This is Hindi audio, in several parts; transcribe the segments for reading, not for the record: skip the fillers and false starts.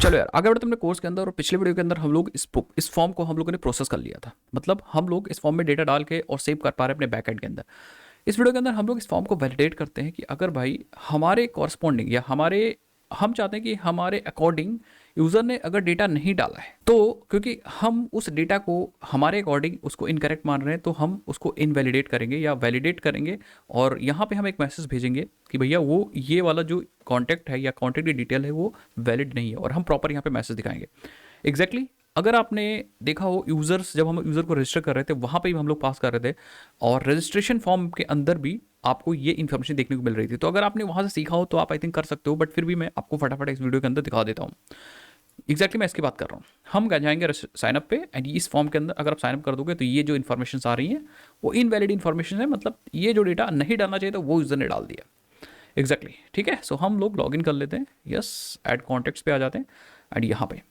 चलो यार आगे बढ़ते अपने कोर्स के अंदर। और पिछले वीडियो के अंदर हम लोग इस फॉर्म को हम लोगों ने प्रोसेस कर लिया था। मतलब हम लोग इस फॉर्म में डेटा डाल के और सेव कर पा रहे हैं अपने बैकएंड के अंदर। इस वीडियो के अंदर हम लोग इस फॉर्म को वैलिडेट करते हैं कि अगर भाई हमारे कॉरस्पॉन्डिंग या हमारे हम चाहते हैं कि हमारे अकॉर्डिंग यूज़र ने अगर डेटा नहीं डाला है तो क्योंकि हम उस डेटा को हमारे अकॉर्डिंग उसको इनकरेक्ट मान रहे हैं तो हम उसको इनवैलिडेट करेंगे या वैलिडेट करेंगे। और यहाँ पे हम एक मैसेज भेजेंगे कि भैया वो ये वाला जो कॉन्टैक्ट है या कॉन्टैक्ट की डिटेल है वो वैलिड नहीं है, और हम प्रॉपर यहाँ पे मैसेज दिखाएंगे। एग्जैक्टली अगर आपने देखा हो यूज़र्स, जब हम यूज़र को रजिस्टर कर रहे थे वहाँ पे भी हम लोग पास कर रहे थे, और रजिस्ट्रेशन फॉर्म के अंदर भी आपको ये इन्फॉर्मेशन देखने को मिल रही थी। तो अगर आपने वहाँ से सीखा हो तो आप आई थिंक कर सकते हो, बट फिर भी मैं आपको फटाफट इस वीडियो के अंदर दिखा देता हूँ। एग्जैक्टली मैं इसकी बात कर रहा हूँ। हम जाएंगे साइनअप पे, एंड इस फॉर्म के अंदर अगर आप साइनअप कर दोगे तो ये जो इन्फॉर्मेशन आ रही हैं वो इनवैलिड इन्फॉर्मेशन है, मतलब ये जो डेटा नहीं डालना चाहिए था वो यूज़र ने डाल दिया। एग्जैक्टली ठीक है। सो हम लोग लॉगिन कर लेते हैं, यस ऐड कॉन्टैक्ट्स पे आ जाते हैं। एंड यहाँ पे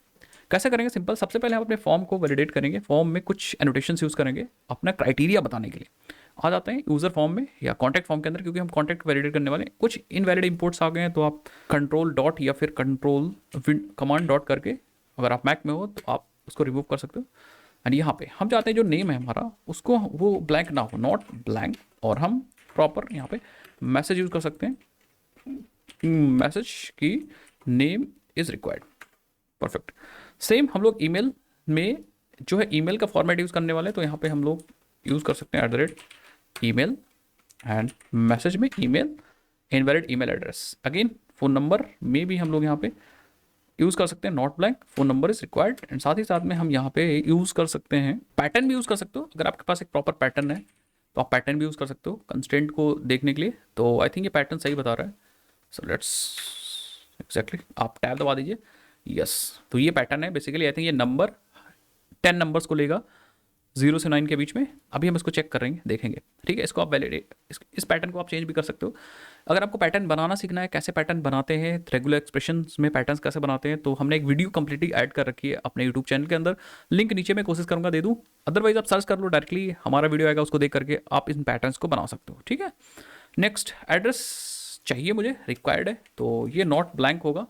कैसे करेंगे, सिंपल, सबसे पहले हम अपने फॉर्म को वैलिडेट करेंगे। फॉर्म में कुछ एनोटेशंस यूज़ करेंगे अपना क्राइटेरिया बताने के लिए। आ जाते हैं यूज़र फॉर्म में या कॉन्टैक्ट फॉर्म के अंदर, क्योंकि हम कॉन्टैक्ट वैलिडेट करने वाले हैं। कुछ इनवैलिड इंपोर्ट्स आ गए हैं तो आप कंट्रोल डॉट या फिर कंट्रोल कमांड डॉट करके, अगर आप मैक में हो तो आप उसको रिमूव कर सकते हो। एंड यहाँ पे हम चाहते हैं जो नेम है हमारा उसको वो ब्लैंक ना हो, नॉट ब्लैंक, और हम प्रॉपर यहाँ पे मैसेज यूज़ कर सकते हैं, मैसेज की name is required. Perfect. Same हम लोग ईमेल में जो है ईमेल का फॉर्मेट यूज़ करने वाले हैं, तो यहाँ पे हम लोग यूज़ कर सकते हैं @email, एंड मैसेज में email, invalid email address. Again phone number में भी हम लोग यहाँ पे यूज़ कर सकते हैं not blank, phone number is required. And साथ ही साथ में हम यहाँ पे यूज़ कर सकते हैं पैटर्न भी यूज़ कर सकते हो। अगर आपके पास एक प्रॉपर पैटर्न है तो आप पैटर्न भी यूज़ कर सकते हो कंस्टेंट को देखने के लिए। तो आई थिंक ये पैटर्न सही बता रहा है। सो लेट्स एग्जैक्टली आप टैब दबा दीजिए, यस। तो ये पैटर्न है बेसिकली। आई थिंक ये नंबर 10 नंबर्स को लेगा 0 से 9 के बीच में। अभी हम इसको चेक करेंगे, देखेंगे, ठीक है। इसको आप वैलिडेट, इस पैटर्न को आप चेंज भी कर सकते हो। अगर आपको पैटर्न बनाना सीखना है, कैसे पैटर्न बनाते हैं, रेगुलर एक्सप्रेशंस में पैटर्न्स कैसे बनाते हैं, तो हमने एक वीडियो कंप्लीटली ऐड कर रखी है अपने यूट्यूब चैनल के अंदर। लिंक नीचे मैं कोशिश करूंगा दे दूं, अदरवाइज आप सर्च कर लो डायरेक्टली, हमारा वीडियो आएगा, उसको देख करके आप इन पैटर्न्स को बना सकते हो, ठीक है। नेक्स्ट एड्रेस चाहिए मुझे, रिक्वायर्ड है, तो ये नॉट ब्लैंक होगा,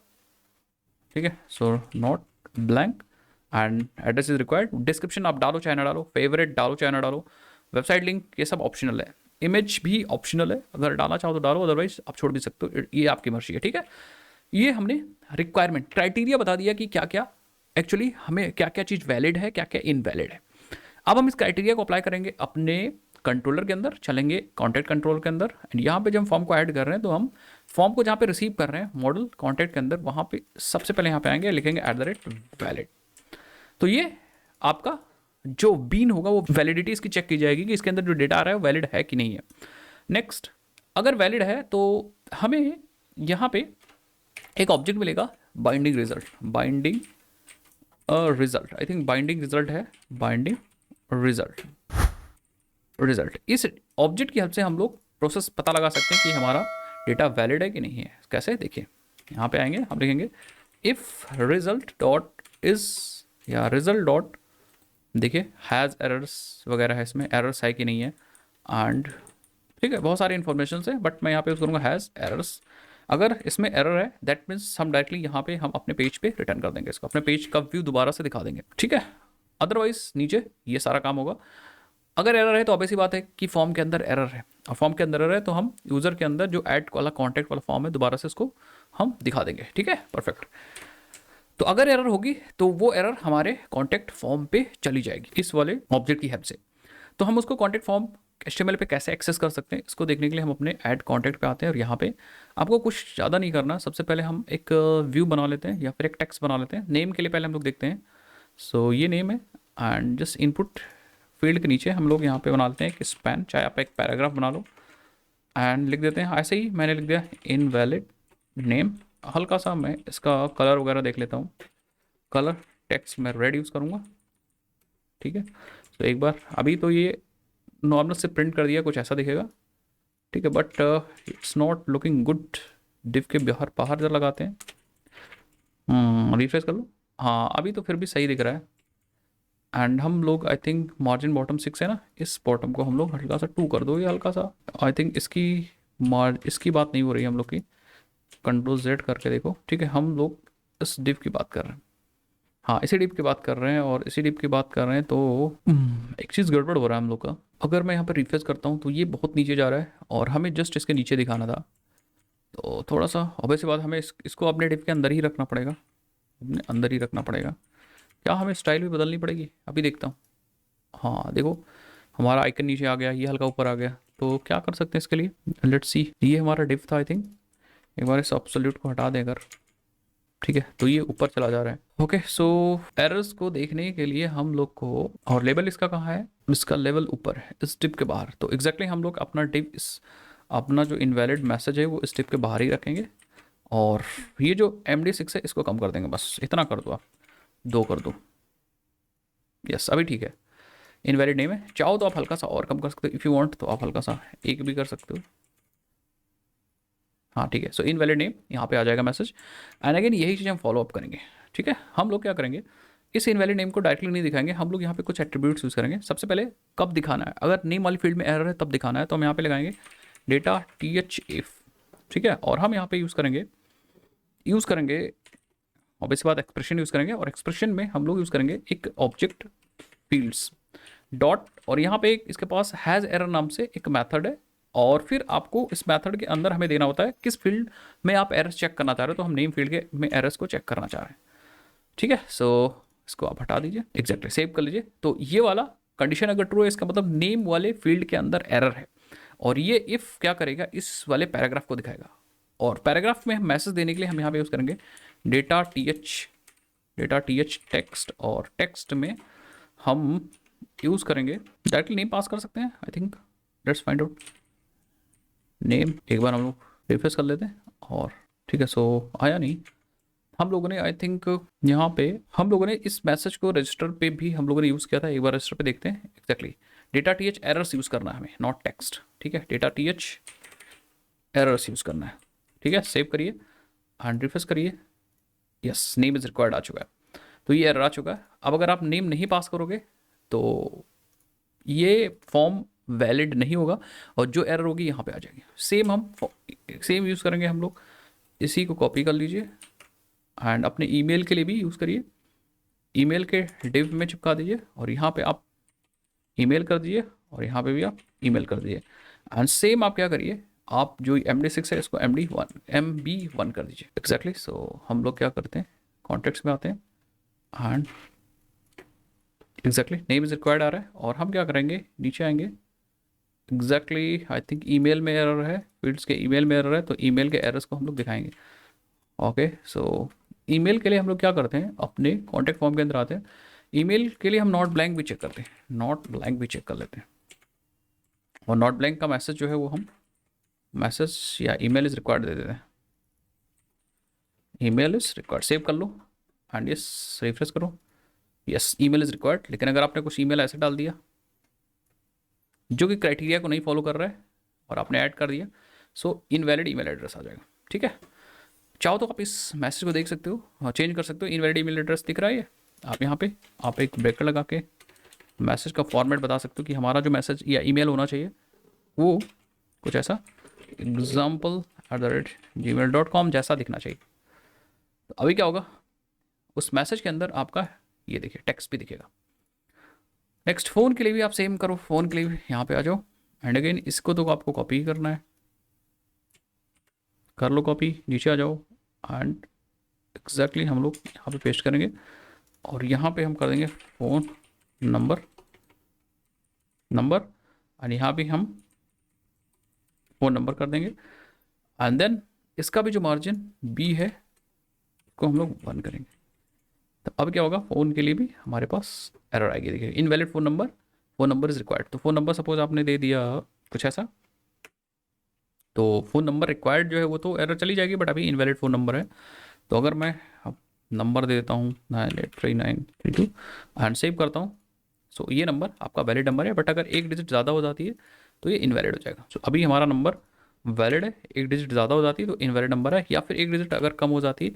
ठीक है। So not blank and address is required. Description आप डालो चाहे ना डालो, फेवरेट डालो चाहे ना डालो, वेबसाइट लिंक ये सब ऑप्शनल है। इमेज भी ऑप्शनल है, अगर डालना चाहो तो डालो, अदरवाइज आप छोड़ भी सकते हो, ये आपकी मर्जी है, ठीक है। ये हमने रिक्वायरमेंट क्राइटेरिया बता दिया कि क्या क्या एक्चुअली हमें क्या क्या चीज़ वैलिड है, क्या क्या इनवैलिड है। अब हम इस क्राइटेरिया को अप्लाई करेंगे अपने कंट्रोलर के अंदर, चलेंगे कॉन्टैक्ट कंट्रोल के अंदर, एंड यहाँ पे जब हम फॉर्म को ऐड कर रहे हैं तो हम फॉर्म को जहाँ पे रिसीव कर रहे हैं मॉडल कॉन्टैक्ट के अंदर, वहाँ पे सबसे पहले यहाँ पे आएंगे, लिखेंगे @valid। तो ये आपका जो बीन होगा वो वैलिडिटी इसकी चेक की जाएगी कि इसके अंदर जो डेटा आ रहा है वो वैलिड है कि नहीं है। नेक्स्ट, अगर वैलिड है तो हमें यहाँ पे एक ऑब्जेक्ट मिलेगा binding result, binding result, I think binding result है, बाइंडिंग रिजल्ट। इस ऑब्जेक्ट की हेल्प से हम लोग प्रोसेस पता लगा सकते हैं कि हमारा डेटा वैलिड है कि नहीं है। कैसे, देखिए यहाँ पे आएंगे, हम लिखेंगे इफ रिजल्ट डॉट इज या रिजल्ट डॉट, देखिए हैज़ एरर्स वगैरह है, इसमें एरर्स है कि नहीं है, एंड ठीक है बहुत सारी इन्फॉर्मेशन है, बट मैं यहाँ पे यूज़ करूँगा हैज़ एरर्स। अगर इसमें एरर है दैट मीन्स हम डायरेक्टली यहाँ पे हम अपने पेज पे रिटर्न कर देंगे, इसको अपने पेज का व्यू दोबारा से दिखा देंगे, ठीक है। अदरवाइज नीचे ये सारा काम होगा। अगर एरर है तो ऑब्वियस सी बात है कि फॉर्म के अंदर एरर है, और फॉर्म के अंदर एरर है तो हम यूज़र के अंदर जो ऐड वाला कॉन्टैक्ट वाला फॉर्म है दोबारा से इसको हम दिखा देंगे, ठीक है, परफेक्ट। तो अगर एरर होगी तो वो एरर हमारे कॉन्टैक्ट फॉर्म पे चली जाएगी इस वाले ऑब्जेक्ट की हेल्प से। तो हम उसको कॉन्टैक्ट फॉर्म HTML पे कैसे एक्सेस कर सकते हैं, इसको देखने के लिए हम अपने ऐड कॉन्टैक्ट पे आते हैं, और यहाँ पे आपको कुछ ज़्यादा नहीं करना। सबसे पहले हम एक व्यू बना लेते हैं या फिर एक टेक्स्ट बना लेते हैं। नेम के लिए पहले हम लोग देखते हैं, सो ये नेम है, एंड जस्ट इनपुट फील्ड के नीचे हम लोग यहाँ पे बना लेते हैं कि स्पैन, चाहे आप एक पैराग्राफ बना लो, एंड लिख देते हैं ऐसे ही मैंने लिख दिया इनवैलिड नेम। हल्का सा मैं इसका कलर वगैरह देख लेता हूँ, कलर टेक्स्ट मैं रेड यूज़ करूँगा, ठीक है। तो एक बार अभी तो ये नॉर्मल से प्रिंट कर दिया, कुछ ऐसा दिखेगा, ठीक है, but it's not looking good. Div के बाहर बाहर जरा लगाते हैं, रिफ्रेश कर लो, हाँ अभी तो फिर भी सही दिख रहा है। एंड हम लोग आई थिंक मार्जिन बॉटम 6 है ना, इस बॉटम को हम लोग हल्का सा 2 कर दो, ये हल्का सा, आई थिंक इसकी बात नहीं हो रही है हम लोग की। कंट्रोल Z करके देखो, ठीक है, हम लोग इस डिव की बात कर रहे हैं, हाँ इसी डिव की बात कर रहे हैं, और इसी डिव की बात कर रहे हैं तो एक चीज़ गड़बड़ हो रहा है हम लोग का। अगर मैं यहाँ पर रिफ्रेश करता हूँ तो ये बहुत नीचे जा रहा है, और हमें जस्ट इसके नीचे दिखाना था। तो थोड़ा सा ऑब्वियस सी बात, हमें इसको अपने डिव के अंदर ही रखना पड़ेगा, अपने अंदर ही रखना पड़ेगा। क्या हमें स्टाइल भी बदलनी पड़ेगी? अभी देखता हूँ। हाँ देखो, हमारा आइकन नीचे आ गया, ये हल्का ऊपर आ गया। तो क्या कर सकते हैं इसके लिए? लेट्स सी, ये हमारा डिव था आई थिंक। एक बार इस एब्सोल्यूट को हटा दें अगर, ठीक है, तो ये ऊपर चला जा रहा है। ओके, सो एरर्स को देखने के लिए हम लोग को, और लेवल इसका कहाँ है? इसका लेवल ऊपर है, इस डिव के बाहर। तो एग्जैक्टली हम लोग अपना डिव, इस अपना जो इनवैलिड मैसेज है वो इस डिव के बाहर ही रखेंगे। और ये जो MD6 है इसको कम कर देंगे, बस इतना कर दो आप, 2 कर दो। यस, अभी ठीक है। इनवैलिड नेम है, चाहो तो आप हल्का सा और कम कर सकते हो, इफ़ यू वांट तो आप हल्का सा 1 भी कर सकते हो। हाँ ठीक है, सो इनवैलिड नेम यहाँ पे आ जाएगा मैसेज। एंड अगेन यही चीज़ हम फॉलो अप करेंगे। ठीक है, हम लोग क्या करेंगे, इस इनवैलिड नेम को डायरेक्टली नहीं दिखाएंगे, हम लोग यहाँ पे कुछ एट्रीब्यूट्स यूज़ करेंगे। सबसे पहले कब दिखाना है, अगर नेम वाली फील्ड में एरर है तब दिखाना है, तो हम यहाँ पे लगाएंगे डेटा THIF। ठीक है, और हम यहाँ पे यूज़ करेंगे ऑब्वियस बात एक्सप्रेशन यूज़ करेंगे, और एक्सप्रेशन में हम लोग यूज़ करेंगे एक ऑब्जेक्ट फील्ड्स डॉट, और यहाँ पे एक इसके पास हैज़ एरर नाम से एक मेथड है, और फिर आपको इस मेथड के अंदर हमें देना होता है किस फील्ड में आप एरर्स चेक करना चाह रहे हो। तो हम नेम फील्ड के में एरर्स को चेक करना चाह रहे हैं। ठीक है, सो इसको आप हटा दीजिए, एग्जैक्टली सेव कर लीजिए। तो ये वाला कंडीशन अगर ट्रू है, इसका मतलब नेम वाले फील्ड के अंदर एरर है, और ये इफ़ क्या करेगा, इस वाले पैराग्राफ को दिखाएगा। और पैराग्राफ में हम मैसेज देने के लिए हम यहाँ पे यूज़ करेंगे डेटा टीएच टेक्स्ट, और टेक्स्ट में हम यूज़ करेंगे, डायरेक्टली नेम पास कर सकते हैं I think. Let's find out name, एक बार हम लोग रिफ्रेश कर लेते हैं, और ठीक है, सो आया नहीं। हम लोगों ने आई थिंक यहाँ पे हम लोगों ने इस मैसेज को रजिस्टर पे भी हम लोगों ने यूज़ किया था, एक बार रजिस्टर पे देखते हैं। Exactly data TH errors use करना है हमें, नॉट टेक्स्ट। ठीक है, डेटा TH एरर्स यूज़ करना है। ठीक है, सेव करिए एंड रिफ्रेश करिए। यस, नेम इज़ रिक्वायर्ड आ चुका है, तो ये एरर आ चुका है। अब अगर आप नेम नहीं पास करोगे तो ये फॉर्म वैलिड नहीं होगा, और जो एरर होगी यहाँ पे आ जाएगी। सेम यूज़ करेंगे हम लोग, इसी को कॉपी कर लीजिए एंड अपने ईमेल के लिए भी यूज़ करिए, ईमेल के डिव में चिपका दीजिए, और यहाँ पे आप ईमेल कर दीजिए, और यहाँ पे भी आप ईमेल कर दीजिए। एंड सेम आप क्या करिए, आप जो MD6 है इसको MB1 कर दीजिए। एग्जैक्टली, सो हम लोग क्या करते हैं, कॉन्टेक्ट्स में आते हैं, and exactly name is required आ रहा है, और हम क्या करेंगे, नीचे आएंगे। एग्जैक्टली आई थिंक ईमेल में एरर है, फील्ड्स के ईमेल में एरर है, तो ईमेल के एरर्स को हम लोग दिखाएंगे। ओके, सो ईमेल के लिए हम लोग क्या करते हैं, अपने कॉन्टैक्ट फॉर्म के अंदर आते हैं। ईमेल के लिए हम नॉट ब्लैंक भी चेक करते हैं, नॉट ब्लैंक भी चेक कर लेते हैं, और नॉट ब्लैंक का मैसेज जो है वो हम मैसेज या ईमेल इज़ रिक्वायर्ड दे देते हैं। ईमेल इज़ रिक्वायर्ड, सेव कर लो एंड यस रिफ्रेश करो। Yes, email is required. लेकिन अगर आपने कुछ ईमेल ऐसे डाल दिया जो कि क्राइटेरिया को नहीं फॉलो कर रहा है, और आपने ऐड कर दिया, सो इनवैलिड ईमेल एड्रेस आ जाएगा। ठीक है, चाहो तो आप इस मैसेज को देख सकते हो, चेंज कर सकते हो। इनवैलिड ईमेल एड्रेस दिख रहा है ये, आप यहाँ पे आप एक ब्रेकर लगा के मैसेज का फॉर्मेट बता सकते हो कि हमारा जो मैसेज या ईमेल होना चाहिए वो कुछ ऐसा example@gmail.com जैसा दिखना चाहिए। तो अभी क्या होगा, उस मैसेज के अंदर आपका ये देखिए टेक्स्ट भी दिखेगा। नेक्स्ट, फ़ोन के लिए भी आप सेम करो, फ़ोन के लिए भी यहाँ पे आ जाओ, एंड अगेन इसको तो आपको कॉपी ही करना है, कर लो कॉपी, नीचे आ जाओ, एंड एग्जैक्टली हम लोग यहाँ पे पेस्ट करेंगे, और यहाँ पे हम कर देंगे फ़ोन नंबर, और यहाँ भी हम फ़ोन नंबर कर देंगे, एंड देन इसका भी जो मार्जिन B है इसको हम लोग 1 करेंगे। तो अब क्या होगा, फ़ोन के लिए भी हमारे पास एरर आएगी। देखिए invalid phone number is required. तो फ़ोन नंबर सपोज आपने दे दिया कुछ ऐसा, तो फ़ोन नंबर रिक्वायर्ड जो है वो तो एरर चली जाएगी, बट अभी इनवैलिड फ़ोन नंबर है। तो अगर मैं अब नंबर दे देता हूँ 983932 एंड सेव करता हूँ, सो ये नंबर आपका वैलिड नंबर है, बट अगर एक डिजिट ज़्यादा हो जाती है तो ये इनवैलिड हो जाएगा। सो अभी हमारा नंबर वैलिड है, एक डिजिट ज़्यादा हो जाती है तो इनवैलिड नंबर है, या फिर एक डिजिट अगर कम हो जाती है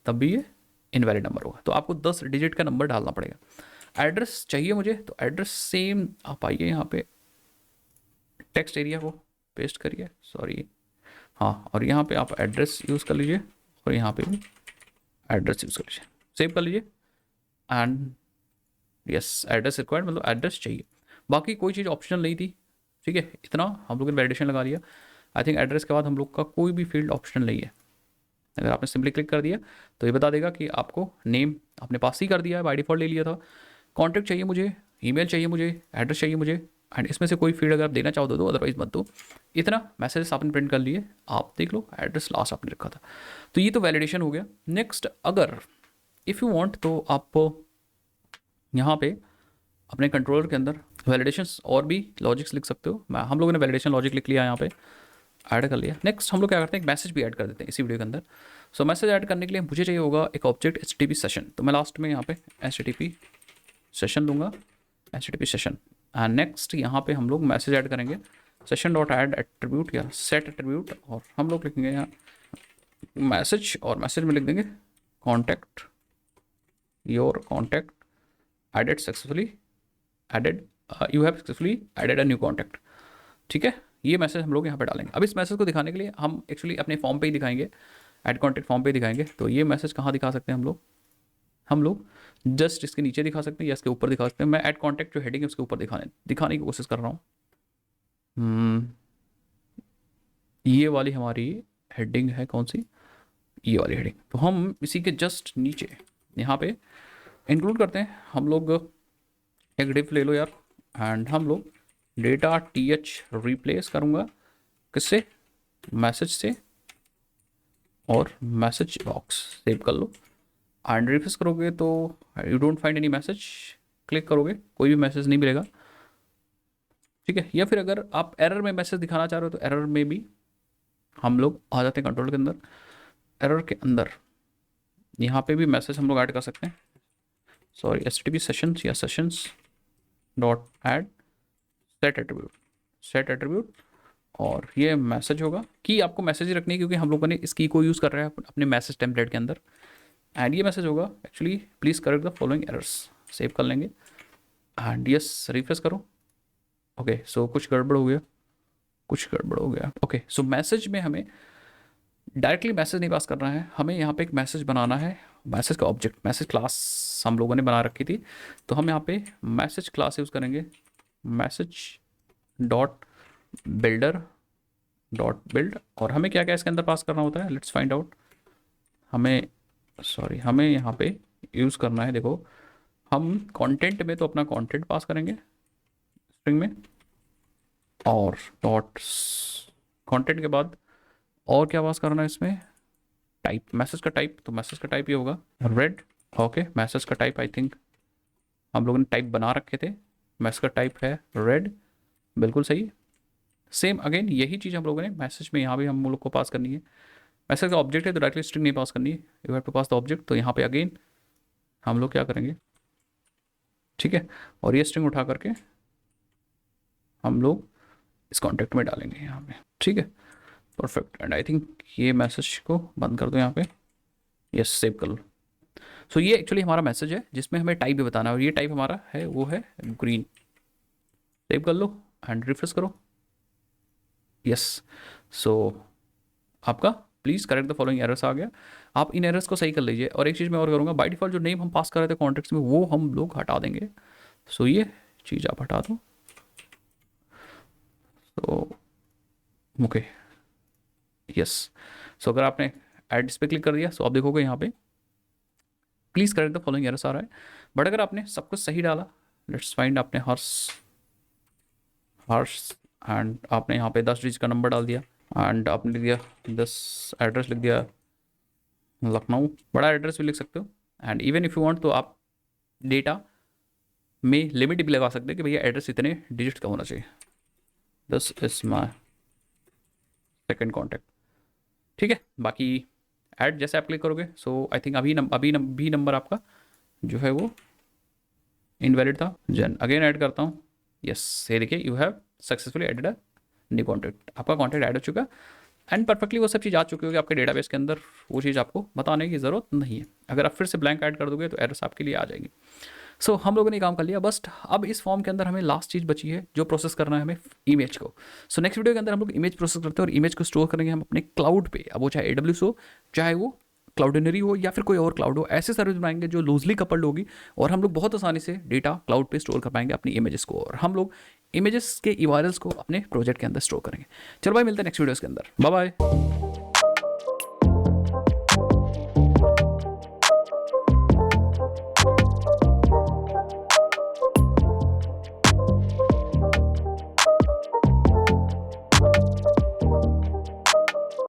तब भी ये इनवैलिड नंबर होगा। तो आपको 10 डिजिट का नंबर डालना पड़ेगा। एड्रेस चाहिए मुझे, तो एड्रेस सेम आप आइए यहाँ पे टेक्स्ट एरिया को पेस्ट करिए, सॉरी हाँ, और यहाँ पे आप एड्रेस यूज़ कर लीजिए, और यहाँ पे भी एड्रेस यूज़ कर लीजिए, सेव कर लीजिए एंड यस एड्रेस रिक्वायर्ड मतलब एड्रेस चाहिए, बाकी कोई चीज़ ऑप्शनल नहीं थी। ठीक है, इतना हम लोग ने वैलिडेशन लगा लिया। आई थिंक एड्रेस के बाद हम लोग का कोई भी फील्ड ऑप्शनल नहीं है। अगर आपने सिंपली क्लिक कर दिया तो ये बता देगा कि आपको नेम आपने पास ही कर दिया है, बाय डिफॉल्ट ले लिया था। कॉन्टैक्ट चाहिए मुझे, ईमेल चाहिए मुझे, एड्रेस चाहिए मुझे, एंड इसमें से कोई फील्ड अगर आप देना चाहो तो दो, अदरवाइज मत दो। इतना मैसेज आपने प्रिंट कर लिए, आप देख लो एड्रेस लास्ट आपने रखा था। तो ये तो वैलिडेशन हो गया। नेक्स्ट अगर इफ़ यू वांट तो आप यहाँ पे अपने कंट्रोलर के अंदर वैलिडेशंस और भी लॉजिक्स लिख सकते हो। हम लोगों ने वैलिडेशन लॉजिक लिख लिया यहाँ पे, ऐड कर लिया। नेक्स्ट हम लोग क्या करते हैं, एक मैसेज भी ऐड कर देते हैं इसी वीडियो के अंदर। सो मैसेज ऐड करने के लिए मुझे चाहिए होगा एक ऑब्जेक्ट HTTP सेशन, तो मैं लास्ट में यहाँ पे HTTP सेशन लूँगा, HTTP सेशन। एंड नेक्स्ट यहाँ पे हम लोग मैसेज ऐड करेंगे, सेशन डॉट ऐड एट्रीब्यूट या सेट एट्रीब्यूट, और हम लोग लिखेंगे यहाँ मैसेज, और मैसेज में लिख देंगे contact, your contact added successfully, added you have successfully added a new contact. ठीक है, ये मैसेज हम लोग यहाँ पे डालेंगे। अब इस मैसेज को दिखाने के लिए हम एक्चुअली अपने फॉर्म पे ही दिखाएंगे, ऐड कॉन्टैक्ट फॉर्म पे ही दिखाएंगे। तो ये मैसेज कहाँ दिखा सकते हैं हम लोग जस्ट इसके नीचे दिखा सकते हैं या इसके ऊपर दिखा सकते हैं। मैं ऐड कॉन्टैक्ट जो हेडिंग है उसके ऊपर दिखाने की कोशिश कर रहा हूँ। ये वाली हमारी हेडिंग है, कौन सी, ये वाली हेडिंग। तो हम इसी के जस्ट नीचे यहाँ पे इंक्लूड करते हैं हम लोग एक डिफ ले लो यार, एंड हम लोग डेटा TH रिप्लेस करूँगा किससे, मैसेज से, और मैसेज बॉक्स सेव कर लो। एंड रिफ्रेश करोगे तो you don't find any message, click करोगे कोई भी मैसेज नहीं मिलेगा। ठीक है, या फिर अगर आप एरर में मैसेज दिखाना चाह रहे हो तो एरर में भी हम लोग आ जाते हैं कंट्रोल के अंदर, एरर के अंदर यहाँ पे भी मैसेज हम लोग ऐड कर सकते हैं। सॉरी, HTTP सेशंस या sessions dot add set attribute, और ये मैसेज होगा कि आपको मैसेज ही रखनी है क्योंकि हम लोगों ने इस की को यूज़ कर रहे हैं अपने मैसेज टेम्पलेट के अंदर। एंड ये मैसेज होगा actually please correct the following errors, save कर लेंगे एंड यस रिफ्रेश करो। ओके सो कुछ गड़बड़ हो गया। ओके सो मैसेज में हमें डायरेक्टली मैसेज नहीं पास करना है, हमें यहाँ पे एक मैसेज बनाना है। मैसेज का ऑब्जेक्ट, मैसेज क्लास हम लोगों ने बना रखी थी, तो हम यहाँ पे मैसेज क्लास यूज़ करेंगे, message dot builder dot build. और हमें क्या क्या इसके अंदर पास करना होता है, लेट्स फाइंड आउट। हमें यहाँ पे यूज़ करना है, देखो हम कंटेंट में तो अपना कंटेंट पास करेंगे स्ट्रिंग में, और डॉट कंटेंट के बाद और क्या पास करना है इसमें, टाइप, मैसेज का टाइप। तो मैसेज का टाइप ये होगा रेड। ओके, मैसेज का टाइप आई थिंक हम लोगों ने टाइप बना रखे थे, मैसेज का टाइप है रेड, बिल्कुल सही। सेम अगेन यही चीज़ हम लोगों ने मैसेज में यहाँ भी हम लोग को पास करनी है। मैसेज का ऑब्जेक्ट है तो डायरेक्टली स्ट्रिंग नहीं पास करनी है, you have to pass the object. तो यहाँ पे अगेन हम लोग क्या करेंगे, ठीक है, और ये स्ट्रिंग उठा करके हम लोग इस कॉन्टेक्ट में डालेंगे यहाँ पे। ठीक है, परफेक्ट। एंड आई थिंक ये मैसेज को बंद कर दो यहाँ पे, यस सेव कर लो। सो ये एक्चुअली हमारा मैसेज है जिसमें हमें टाइप भी बताना है, और ये टाइप हमारा है वो है ग्रीन। सेव कर लो एंड रिफ्रेश करो, यस। सो आपका please correct the following errors आ गया। आप इन एरर्स को सही कर लीजिए। और एक चीज़ मैं और करूँगा, बाय डिफॉल्ट जो नेम हम पास कर रहे थे कॉन्टेक्ट्स में वो हम लोग हटा देंगे। सो ये चीज़ आप हटा दो। तो ओके यस। सो अगर आपने एड्स पे क्लिक कर दिया तो आप देखोगे यहाँ पे please correct the following errors आ रहा है। बट अगर आपने सब कुछ सही डाला, लेट्स फाइंड, आपने हर्ष एंड आपने यहाँ पे 10 डिजिट का नंबर डाल दिया, एंड आपने लिख दिया 10 एड्रेस लिख दिया लखनऊ, बड़ा एड्रेस भी लिख सकते हो। And even if you want तो आप डेटा में लिमिट भी लगा सकते हैं कि भैया एड्रेस इतने डिजिट का होना चाहिए, this is my second contact. ठीक है, बाकी ऐड जैसे आप क्लिक करोगे सो आई थिंक अभी नंबर आपका जो है वो इनवैलिड था। जन अगेन ऐड करता हूँ, यस ये देखिए you have successfully added a new contact, आपका कॉन्टैक्ट ऐड हो चुका एंड परफेक्टली वो सब चीज़ आ चुकी होगी आपके डेटाबेस के अंदर, वो चीज़ आपको बताने की ज़रूरत नहीं है। अगर आप फिर से ब्लैंक ऐड कर दोगे तो एरर्स आपके लिए आ जाएगी। सो हम लोगों ने काम कर लिया बस। अब इस फॉर्म के अंदर हमें लास्ट चीज़ बची है जो प्रोसेस करना है हमें इमेज को। सो नेक्स्ट वीडियो के अंदर हम लोग इमेज प्रोसेस करते हैं और इमेज को स्टोर करेंगे हम अपने क्लाउड पे, अब वो चाहे AWS हो चाहे वो क्लाउडिनरी हो या फिर कोई और क्लाउड हो, ऐसे सर्विस बनाएंगे जो लूजली कपल्ड होगी और हम लोग बहुत आसानी से डेटा क्लाउड पे स्टोर कर पाएंगे अपनी इमेजेस को, और हम लोग इमेजेस के URLs को अपने प्रोजेक्ट के अंदर स्टोर करेंगे। चलो भाई, मिलते हैं नेक्स्ट वीडियोस के अंदर। Bye bye.